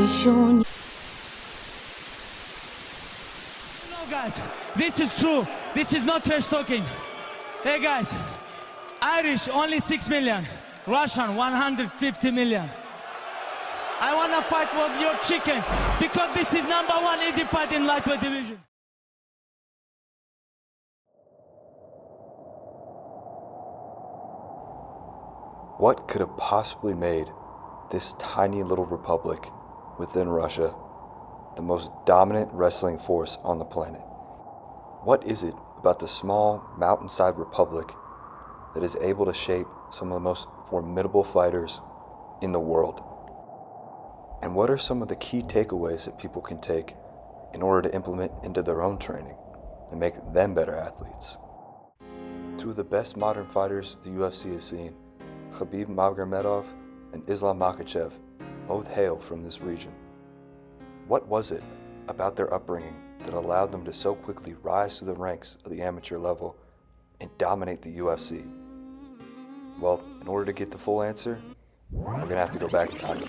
No, guys, this is true. This is not trash talking. Hey guys, Irish only 6 million, Russian 150 million. I wanna fight with your chicken because this is #1 easy fight in lightweight division. What could have possibly made this tiny little republic within Russia the most dominant wrestling force on the planet? What is it about the small mountainside republic that is able to shape some of the most formidable fighters in the world? And what are some of the key takeaways that people can take in order to implement into their own training and make them better athletes? Two of the best modern fighters the UFC has seen, Khabib Nurmagomedov and Islam Makhachev, both hail from this region. What was it about their upbringing that allowed them to so quickly rise to the ranks of the amateur level and dominate the UFC? Well, in order to get the full answer, we're going to have to go back in time.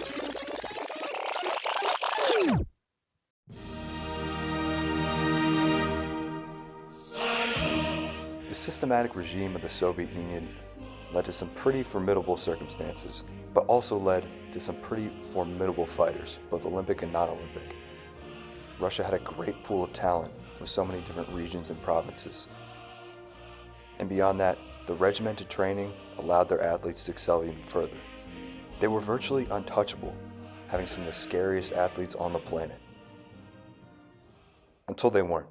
The systematic regime of the Soviet Union led to some pretty formidable circumstances, but also led to some pretty formidable fighters, both Olympic and non-Olympic. Russia had a great pool of talent with so many different regions and provinces. And beyond that, the regimented training allowed their athletes to excel even further. They were virtually untouchable, having some of the scariest athletes on the planet. Until they weren't.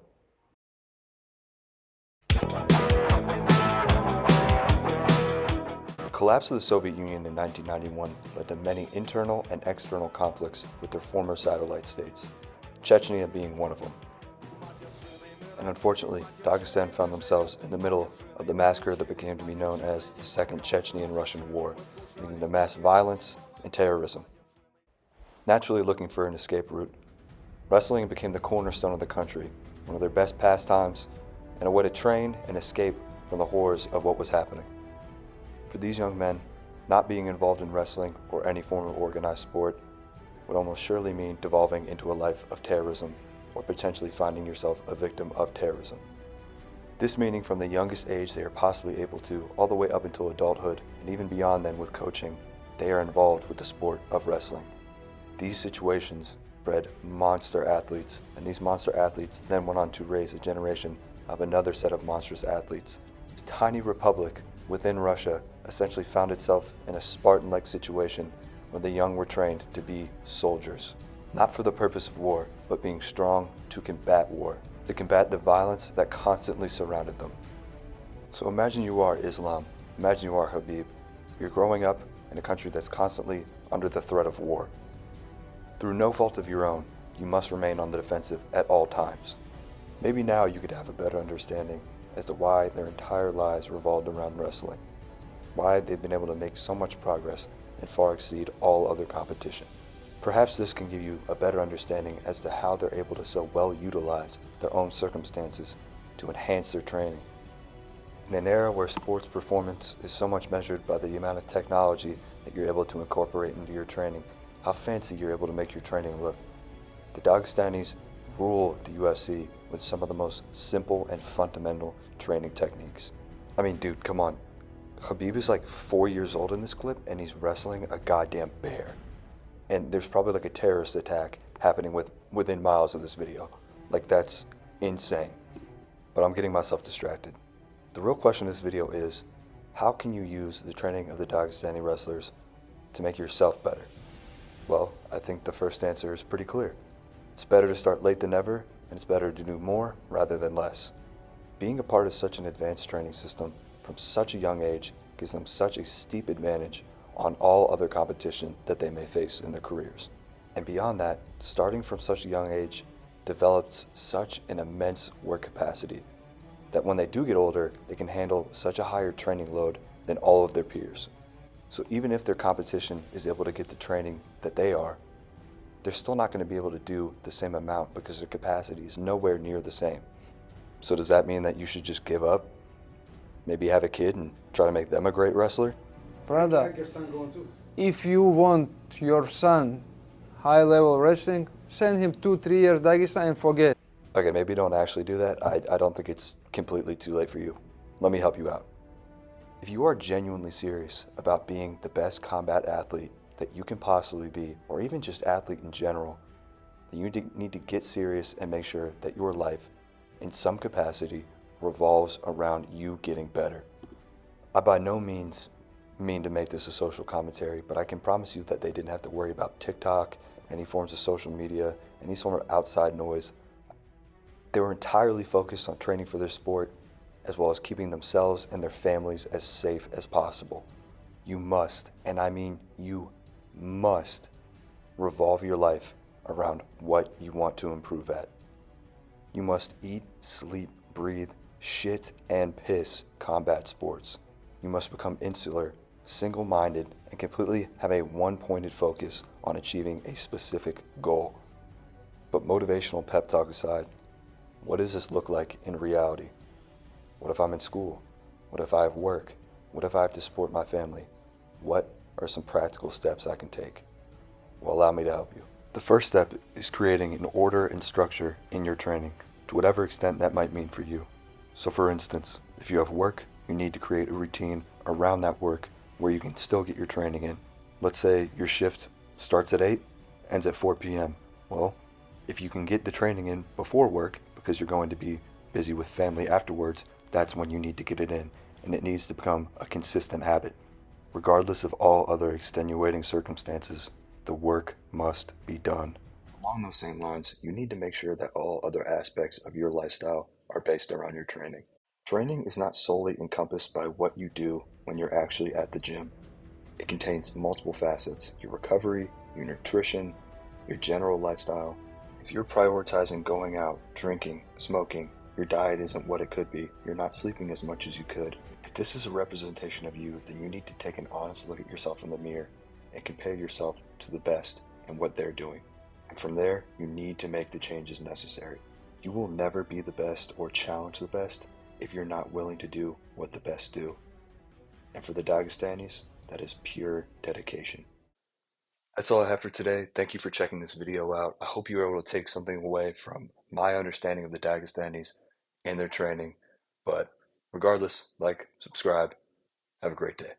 The collapse of the Soviet Union in 1991 led to many internal and external conflicts with their former satellite states, Chechnya being one of them. And unfortunately, Dagestan found themselves in the middle of the massacre that became to be known as the Second Chechnyan-Russian War, leading to mass violence and terrorism. Naturally looking for an escape route, wrestling became the cornerstone of the country, one of their best pastimes, and a way to train and escape from the horrors of what was happening. For these young men, not being involved in wrestling or any form of organized sport would almost surely mean devolving into a life of terrorism or potentially finding yourself a victim of terrorism. This meaning from the youngest age they are possibly able to, all the way up until adulthood, and even beyond then with coaching, they are involved with the sport of wrestling. These situations bred monster athletes, and these monster athletes then went on to raise a generation of another set of monstrous athletes. This tiny republic within Russia essentially found itself in a Spartan-like situation where the young were trained to be soldiers, not for the purpose of war, but being strong to combat war, to combat the violence that constantly surrounded them. So imagine you are Islam, imagine you are Khabib. You're growing up in a country that's constantly under the threat of war. Through no fault of your own, you must remain on the defensive at all times. Maybe now you could have a better understanding as to why their entire lives revolved around wrestling, why they've been able to make so much progress and far exceed all other competition. Perhaps this can give you a better understanding as to how they're able to so well utilize their own circumstances to enhance their training. In an era where sports performance is so much measured by the amount of technology that you're able to incorporate into your training, how fancy you're able to make your training look, the Dagestanis rule the UFC with some of the most simple and fundamental training techniques. I mean, dude, come on. Khabib is like 4 years old in this clip and he's wrestling a goddamn bear. And there's probably like a terrorist attack happening within miles of this video. Like, that's insane. But I'm getting myself distracted. The real question in this video is, how can you use the training of the Dagestani wrestlers to make yourself better? Well, I think the first answer is pretty clear. It's better to start late than never, and it's better to do more rather than less. Being a part of such an advanced training system from such a young age gives them such a steep advantage on all other competition that they may face in their careers. And beyond that, starting from such a young age develops such an immense work capacity that when they do get older, they can handle such a higher training load than all of their peers. So even if their competition is able to get the training that they are, they're still not going to be able to do the same amount because their capacity is nowhere near the same. So does that mean that you should just give up? Maybe have a kid and try to make them a great wrestler? Brother, if you want your son high-level wrestling, send him 2-3 years Dagestan and forget. Okay, maybe don't actually do that. I don't think it's completely too late for you. Let me help you out. If you are genuinely serious about being the best combat athlete that you can possibly be, or even just athlete in general, then you need to get serious and make sure that your life, in some capacity, revolves around you getting better. I by no means mean to make this a social commentary, but I can promise you that they didn't have to worry about TikTok, any forms of social media, any sort of outside noise. They were entirely focused on training for their sport, as well as keeping themselves and their families as safe as possible. You must, and I mean you must, revolve your life around what you want to improve at. You must eat, sleep, breathe, shit, and piss combat sports. You must become insular, single-minded, and completely have a one-pointed focus on achieving a specific goal. But motivational pep talk aside, what does this look like in reality? What if I'm in school? What if I have work? What if I have to support my family? What are some practical steps I can take? Well, allow me to help you. The first step is creating an order and structure in your training, to whatever extent that might mean for you. So for instance, if you have work, you need to create a routine around that work where you can still get your training in. Let's say your shift starts at 8, ends at 4 p.m. Well, if you can get the training in before work, because you're going to be busy with family afterwards, that's when you need to get it in, and it needs to become a consistent habit. Regardless of all other extenuating circumstances, the work must be done. Along those same lines, you need to make sure that all other aspects of your lifestyle are based around your training. Training is not solely encompassed by what you do when you're actually at the gym. It contains multiple facets: your recovery, your nutrition, your general lifestyle. If you're prioritizing going out, drinking, smoking, your diet isn't what it could be, you're not sleeping as much as you could. If this is a representation of you, then you need to take an honest look at yourself in the mirror and compare yourself to the best and what they're doing. And from there, you need to make the changes necessary. You will never be the best or challenge the best if you're not willing to do what the best do. And for the Dagestanis, that is pure dedication. That's all I have for today. Thank you for checking this video out. I hope you were able to take something away from my understanding of the Dagestanis and their training. But regardless, like, subscribe. Have a great day.